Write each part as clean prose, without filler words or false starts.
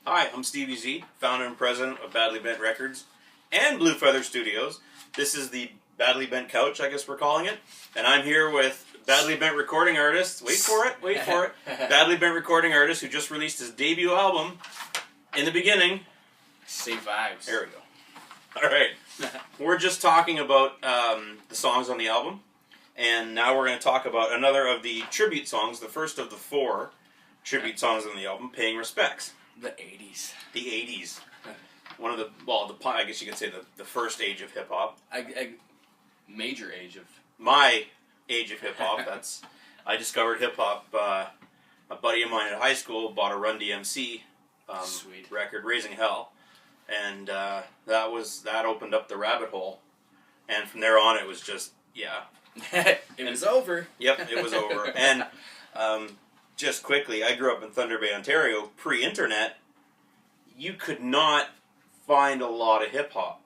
Hi, I'm Stevie Z, founder and president of Badly Bent Records and Blue Feather Studios. This is the Badly Bent Couch, I guess we're calling it. And I'm here with Badly Bent recording artist, wait for it, Badly Bent recording artist who just released his debut album, In the Beginning. Say Vybz. There we go. Alright, we're just talking about the songs on the album. And now we're going to talk about another of the tribute songs, the first of the 4 tribute songs on the album, Paying Respects. The 80s. The 80s. One of the, well, I guess you could say the first age of hip-hop. Major age of... My age of hip-hop, I discovered hip-hop, a buddy of mine at high school bought a Run-D.M.C. Record, Raising Hell. And that opened up the rabbit hole. And from there on it was just, yeah. It was over. Yep, it was over. And... just quickly, I grew up in Thunder Bay, Ontario. Pre-internet, you could not find a lot of hip-hop.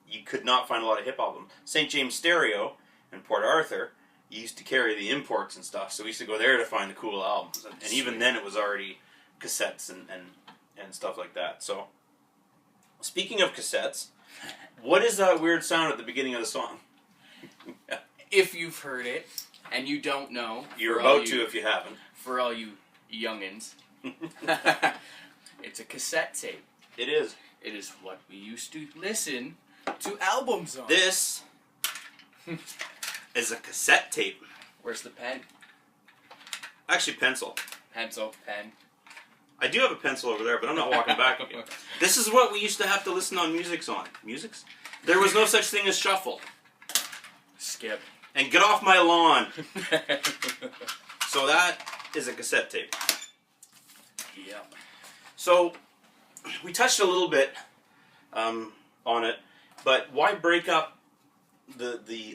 You could not find a lot of hip-hop. St. James Stereo in Port Arthur used to carry the imports and stuff, so we used to go there to find the cool albums. And even then, it was already cassettes and stuff like that. So, speaking of cassettes, what is that weird sound at the beginning of the song? If you've heard it, and you don't know... You're about to if you haven't. For all you youngins. It's a cassette tape. It is. It is what we used to listen to albums on. This is a cassette tape. Where's the pen? Actually, pencil. Pencil, pen. I do have a pencil over there, but I'm not walking back again. This is what we used to have to listen on musics on. Musics? There was no such thing as shuffle. Skip. And get off my lawn. So that is a cassette tape. Yep. So, we touched a little bit on it, but why break up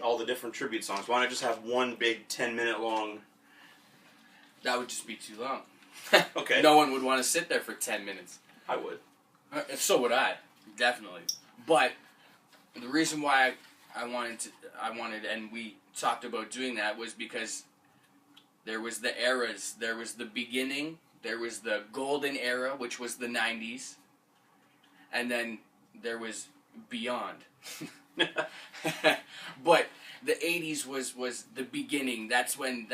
all the different tribute songs? Why not just have one big 10-minute long... That would just be too long. Okay. No one would want to sit there for 10 minutes. I would. So would I, definitely. But the reason why I wanted, and we talked about doing that was because there was the eras. There was the beginning. There was the golden era, which was the 90s. And then there was beyond. But the 80s was the beginning. That's when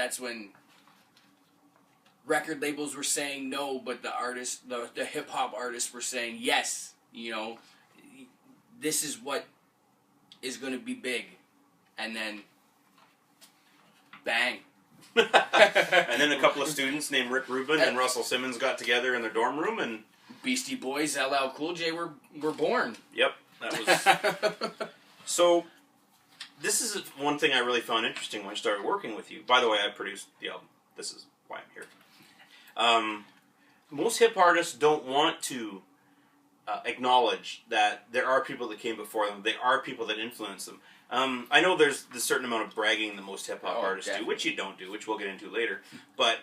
record labels were saying no, but the artists, the hip-hop artists were saying yes. You know, this is what is going to be big. And then, bang. And then a couple of students named Rick Rubin and Russell Simmons got together in their dorm room and... Beastie Boys, LL Cool J were born. Yep. That was... So, this is one thing I really found interesting when I started working with you. By the way, I produced the album. This is why I'm here. Most hip artists don't want to acknowledge that there are people that came before them. There are people that influence them. I know there's a certain amount of bragging that most hip-hop artists do, which you don't do, which we'll get into later. But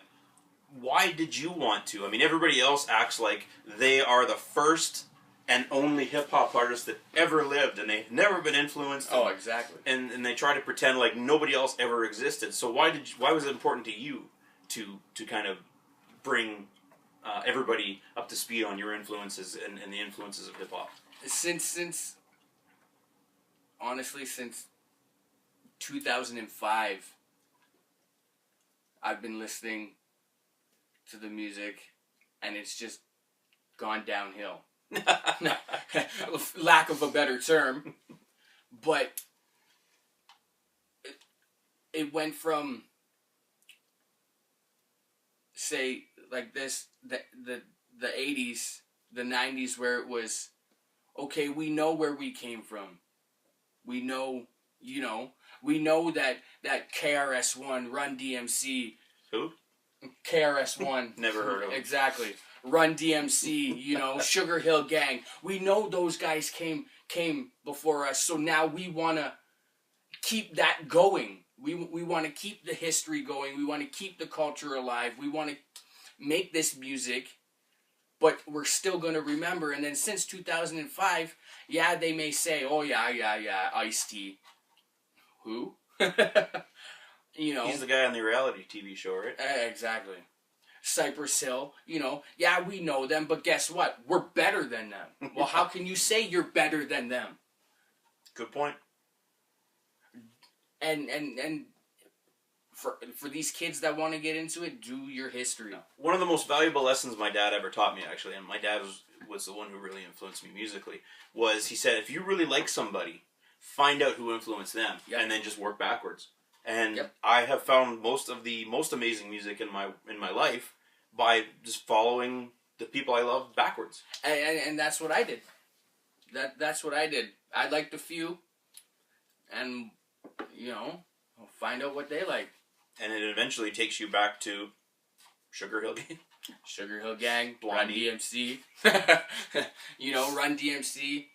why did you want to? I mean, everybody else acts like they are the first and only hip-hop artist that ever lived, and they've never been influenced. Oh, exactly. And they try to pretend like nobody else ever existed. So why was it important to you to kind of bring everybody up to speed on your influences and the influences of hip-hop? Honestly, since 2005, I've been listening to the music, and it's just gone downhill. Lack of a better term. But it went from, say, like this, the 80s, the 90s, where it was, okay, we know where we came from. We know, we know that KRS-One, Run-D.M.C. Who? KRS-One. Never heard of him. Exactly. Run-D.M.C., Sugar Hill Gang. We know those guys came before us, so now we want to keep that going. We want to keep the history going. We want to keep the culture alive. We want to make this music, but we're still going to remember. And then since 2005, yeah, they may say, oh, yeah, Ice-T. Who? He's the guy on the reality TV show, right? Exactly. Cypress Hill, yeah, we know them, but guess what? We're better than them. Well, how can you say you're better than them? Good point. And for these kids that want to get into it, do your history. One of the most valuable lessons my dad ever taught me, actually, and my dad was the one who really influenced me musically, was he said, if you really like somebody, find out who influenced them, and then just work backwards. And I have found most of the most amazing music in my life by just following the people I love backwards. And that's what I did. That's what I did. I liked a few, and find out what they like. And it eventually takes you back to Sugar Hill Gang. Sugar Hill Gang, Blondie. Run-D.M.C. Run-D.M.C.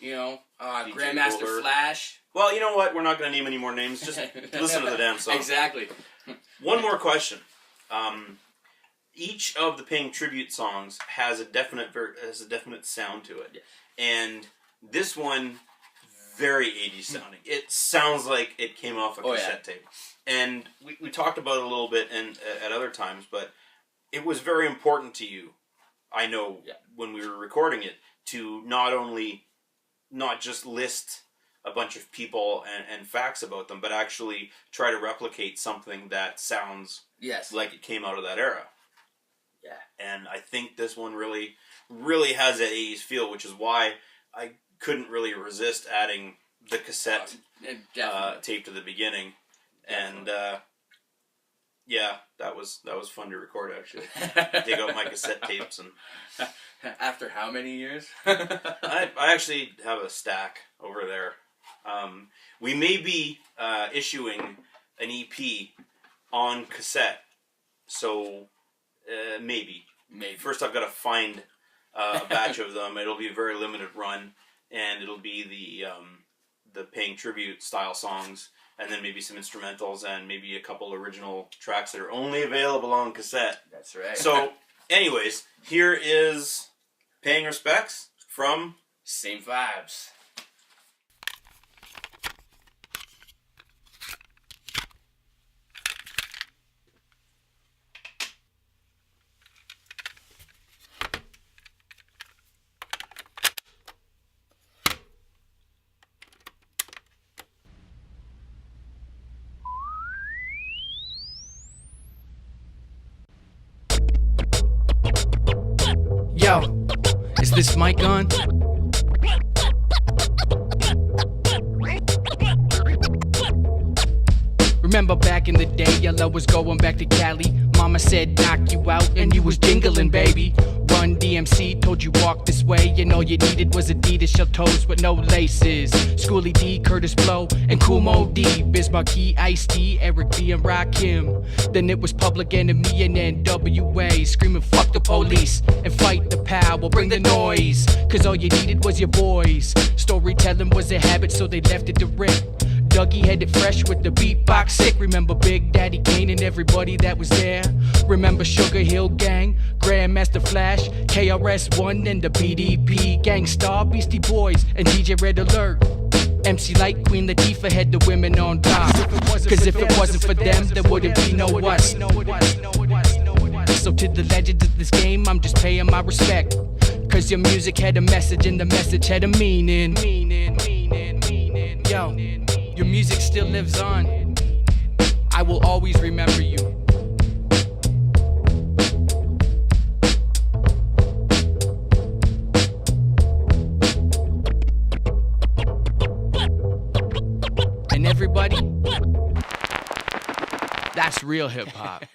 Grandmaster Cooler. Flash. Well, you know what? We're not going to name any more names. Just listen to the damn song. Exactly. One more question. Each of the paying tribute songs has a definite sound to it, and this one very 80s sounding. It sounds like it came off a cassette tape. And we talked about it a little bit at other times, but it was very important to you, I know, when we were recording it, to not just list a bunch of people and facts about them, but actually try to replicate something that sounds like it came out of that era. Yeah. And I think this one really, really has that 80s feel, which is why I couldn't really resist adding the cassette tape to the beginning. Definitely. And that was fun to record, actually. Dig out my cassette tapes. And after how many years? I actually have a stack over there. We may be issuing an EP on cassette, so maybe. First, I've got to find a batch of them. It'll be a very limited run, and it'll be the paying tribute style songs, and then maybe some instrumentals, and maybe a couple original tracks that are only available on cassette. That's right. So, anyways, here is Paying Respects from Same Vybz. Yo, is this mic on? Remember back in the day, y'all was going back to Cali. Mama said knock you out and you was jingling, baby. Run-D.M.C told you walk this way, and all you needed was Adidas shell toes with no laces. Schoolie D, Curtis Blow, and Kumo D, Biz Markie, Ice-T, Eric B, and Rakim. Then it was Public Enemy and NWA, screaming fuck the police and fight the power, bring the noise, cause all you needed was your boys. Storytelling was a habit, so they left it to rip. Dougie headed fresh with the beatbox sick. Remember Big Daddy Kane and everybody that was there. Remember Sugar Hill Gang, Grandmaster Flash, KRS-One and the BDP, Gangstar, Beastie Boys, and DJ Red Alert. MC Light, Queen Latifah had the women on top. Cause if it wasn't for them, there wouldn't be no us. So to the legends of this game, I'm just paying my respect. Cause your music had a message and the message had a meaning. Yo, your music still lives on. I will always remember you. And everybody, that's real hip hop.